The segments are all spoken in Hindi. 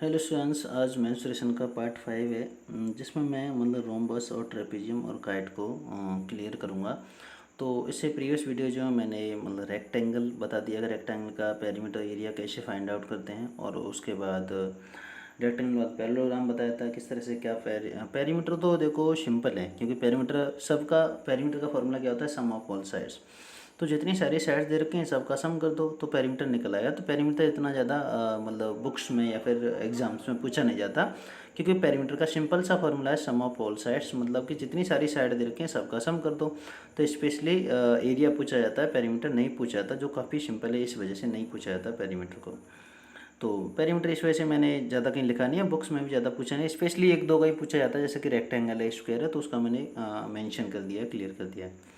हेलो स्टूडेंट्स, आज मेंस्ट्रुएशन का पार्ट 5 है जिसमें मैं मतलब रोम्बस और ट्रेपेजियम और काइट को क्लियर करूँगा। तो इससे प्रीवियस वीडियो जो है मैंने मतलब रेक्टेंगल बता दिया कि रेक्टेंगल का पेरीमीटर एरिया कैसे फाइंड आउट करते हैं, और उसके बाद रेक्टेंगल बाद पैरेललोग्राम बताया था किस तरह से क्या पेरीमीटर। तो देखो सिंपल है, क्योंकि पेरीमीटर सबका पेरीमीटर का फॉर्मूला क्या होता है, सम ऑफ ऑल साइड्स। तो जितनी सारी साइड्स दे रखे हैं सबका सम कर दो तो पेरीमीटर निकल आएगा। तो पेरीमीटर इतना ज़्यादा मतलब बुक्स में या फिर एग्जाम्स में पूछा नहीं जाता, क्योंकि पेरीमीटर का सिंपल सा फॉर्मूला है सम ऑफ ऑल साइड्स, मतलब कि जितनी सारी साइड दे रखे हैं सबका सम कर दो। तो स्पेशली एरिया पूछा जाता है, पेरीमीटर नहीं पूछा जाता, जो काफ़ी सिंपल है, इस वजह से नहीं पूछा जाता पेरीमीटर को। तो पेरीमीटर इस वजह से मैंने ज़्यादा कहीं लिखा नहीं है, बुक्स में भी ज़्यादा पूछा नहीं, स्पेशली एक दो का ही पूछा जाता है, जैसे कि रेक्टेंगल है, स्क्वायर है, तो उसका मैंने मेंशन कर दिया, क्लियर कर दिया है।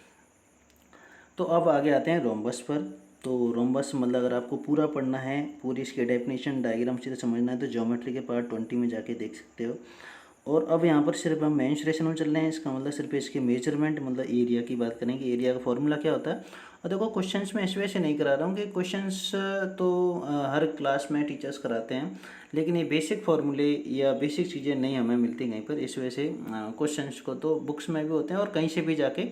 तो अब आगे आते हैं रोम्बस पर। तो रोम्बस मतलब अगर आपको पूरा पढ़ना है, पूरी इसकी डेफिनेशन डायग्राम से समझना है, तो ज्योमेट्री के पार्ट 20 में जाके देख सकते हो। और अब यहाँ पर सिर्फ हम मेंसुरेशन में चल रहे हैं, इसका मतलब सिर्फ इसके मेजरमेंट मतलब एरिया की बात करेंगे, एरिया का फॉर्मूला क्या होता है। और देखो क्वेश्चंस में इस वजह से नहीं करा रहा हूँ कि क्वेश्चंस तो हर क्लास में टीचर्स कराते हैं, लेकिन ये बेसिक फार्मूले या बेसिक चीज़ें नहीं हमें मिलती कहीं पर, इस वजह से क्वेश्चंस को तो बुक्स में भी होते हैं और कहीं से भी जाके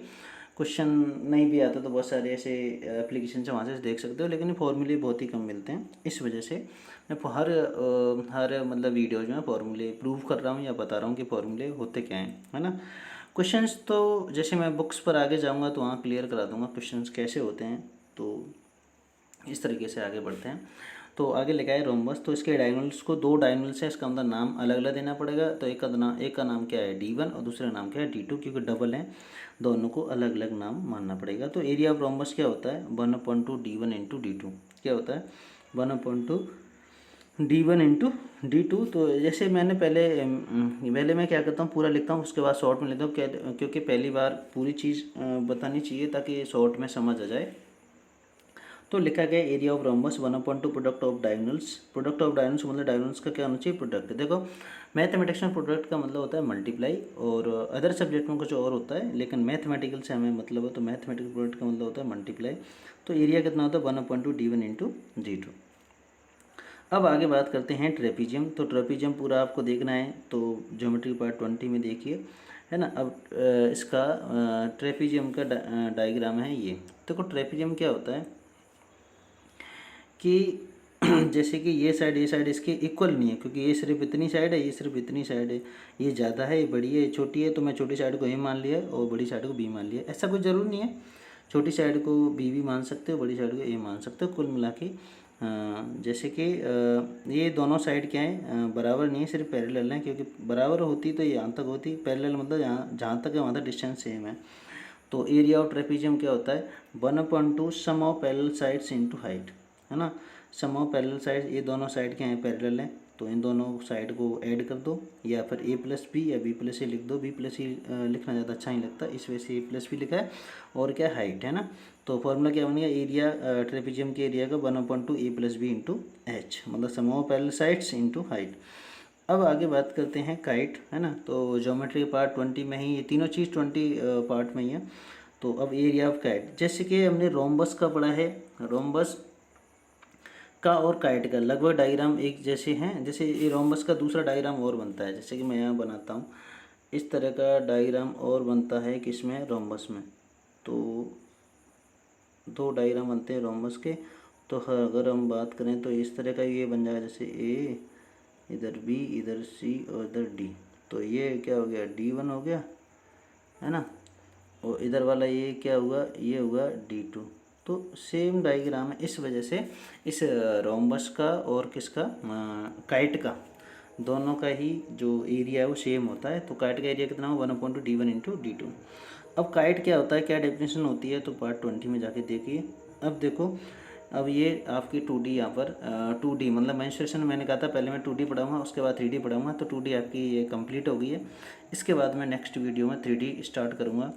क्वेश्चन नहीं भी आता तो बहुत सारे ऐसे एप्लीकेशन से वहाँ से देख सकते हो, लेकिन फॉर्मूले बहुत ही कम मिलते हैं। इस वजह से मैं हर मतलब वीडियो जो है फॉर्मूले प्रूव कर रहा हूँ या बता रहा हूँ कि फॉर्मूले होते क्या हैं, है ना। क्वेश्चंस तो जैसे मैं बुक्स पर आगे जाऊँगा तो वहाँ क्लियर करा दूँगा क्वेश्चंस कैसे होते हैं। तो इस तरीके से आगे बढ़ते हैं। तो आगे लिखा है रोम्बस, तो इसके डायगोनल्स को दो डायगोनल्स है, इसका मतलब नाम अलग अलग देना पड़ेगा। तो एक का नाम क्या है D1 और दूसरे का नाम क्या है D2, क्योंकि डबल है, दोनों को अलग अलग नाम मानना पड़ेगा। तो एरिया ऑफ रोम्बस क्या होता है, 1/2 D1 इंटू D2 क्या होता है, 1/2 D1 इंटू D2। तो जैसे मैंने पहले मैं क्या करता हूँ, पूरा लिखता हूँ, उसके बाद शॉर्ट में लेता हूँ, क्योंकि पहली बार पूरी चीज़ बतानी चाहिए ताकि शॉर्ट में समझ आ जाए। तो लिखा गया area of rhombus 1/2 product of diagonals. Product of diagonals मतलब डायगोनल्स का क्या होना चाहिए, प्रोडक्ट। देखो मैथमेटिक्स में प्रोडक्ट का मतलब होता है मल्टीप्लाई, और अदर सब्जेक्ट में कुछ और होता है, लेकिन मैथमेटिकल से हमें मतलब है, तो मैथमेटिकल प्रोडक्ट का मतलब होता है मल्टीप्लाई। तो एरिया कितना होता है 1/2 D1 इंटू D2। अब आगे बात करते हैं ट्रेपीजियम। तो ट्रेपीजियम पूरा आपको देखना है तो ज्योमेट्री पार्ट 20 में देखिए, है ना। अब इसका ट्रेपीजियम का डायग्राम है ये। देखो ट्रेपीजियम क्या होता है कि जैसे कि ये साइड इसके इक्वल नहीं है, क्योंकि ये सिर्फ इतनी साइड है, ये सिर्फ इतनी साइड है, ये ज़्यादा है, ये बड़ी है, ये छोटी है, तो मैं छोटी साइड को ए मान लिया और बड़ी साइड को बी मान लिया। ऐसा कुछ ज़रूरी नहीं है, छोटी साइड को बी भी मान सकते हो, बड़ी साइड को ए मान सकते हो। कुल मिला के जैसे कि ये दोनों साइड क्या है, बराबर नहीं है, सिर्फ पैरेलल है, क्योंकि बराबर होती तो यहाँ तक होती, पैरेलल मतलब जहाँ तक है वहाँ तक डिस्टेंस सेम है। तो एरिया ऑफ ट्रेपीजियम क्या होता है, 1/2 sum of parallel sides into height, है ना। सम ऑफ पैरेलल साइड, ये दोनों साइड क्या हैं, पैरेलल हैं, तो इन दोनों साइड को ऐड कर दो, या फिर A+B या B+A लिख दो। B+E लिखना ज़्यादा अच्छा नहीं लगता, इस वजह से A+B लिखा है। और क्या हाइट, है ना। तो फॉर्मूला क्या बन गया, एरिया ट्रेपीजियम के एरिया का 1/2 A+B इंटू H, मतलब sum of parallel sides into height. अब आगे बात करते हैं काइट, है ना। तो ज्योमेट्री पार्ट 20 में ही ये तीनों चीज़ 20 पार्ट में ही है। तो अब एरिया ऑफ काइट, जैसे कि हमने रोम्बस का पढ़ा है, रोम्बस का और काइट का लगभग डायग्राम एक जैसे हैं। जैसे ये रोम्बस का दूसरा डायग्राम और बनता है, जैसे कि मैं यहाँ बनाता हूँ, इस तरह का डायग्राम और बनता है किसमें, रोम्बस में। तो दो डायग्राम बनते हैं रोम्बस के। तो अगर हम बात करें तो इस तरह का ये बन जाएगा, जैसे ए, इधर बी, इधर सी और इधर डी। तो ये क्या हो गया, D1 हो गया, है ना। और इधर वाला ये क्या हुआ, ये हुआ D2। तो सेम डायग्राम है, इस वजह से इस रोम्बस का और किसका, काइट का, दोनों का ही जो एरिया है वो सेम होता है। तो काइट का एरिया कितना हो, 1/2 D1 इंटू D2। अब काइट क्या होता है, क्या डेफिनेशन होती है, तो पार्ट 20 में जाके देखिए। अब देखो, अब ये आपकी 2D यहाँ पर 2D मतलब मेंस्ट्रुएशन मैंने कहा था पहले मैं 2D पढ़ाऊँगा, उसके बाद 3D पढ़ाऊँगा। तो 2D आपकी ये कंप्लीट हो गई है। इसके बाद मैं नेक्स्ट वीडियो में 3D स्टार्ट करूँगा।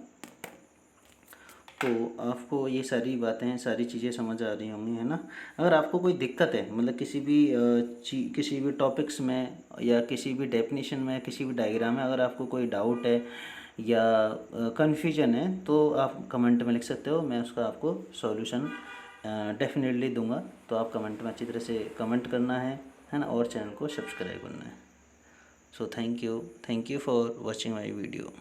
तो आपको ये सारी बातें, सारी चीज़ें समझ आ रही होंगी, है ना। अगर आपको कोई दिक्कत है मतलब किसी भी टॉपिक्स में या किसी भी डेफिनेशन में, किसी भी डायग्राम में, अगर आपको कोई डाउट है या कन्फ्यूजन है, तो आप कमेंट में लिख सकते हो, मैं उसका आपको सॉल्यूशन डेफिनेटली दूंगा। तो आप कमेंट में अच्छी तरह से कमेंट करना है है ना, और चैनल को सब्सक्राइब करना है। So thank you for watching my video.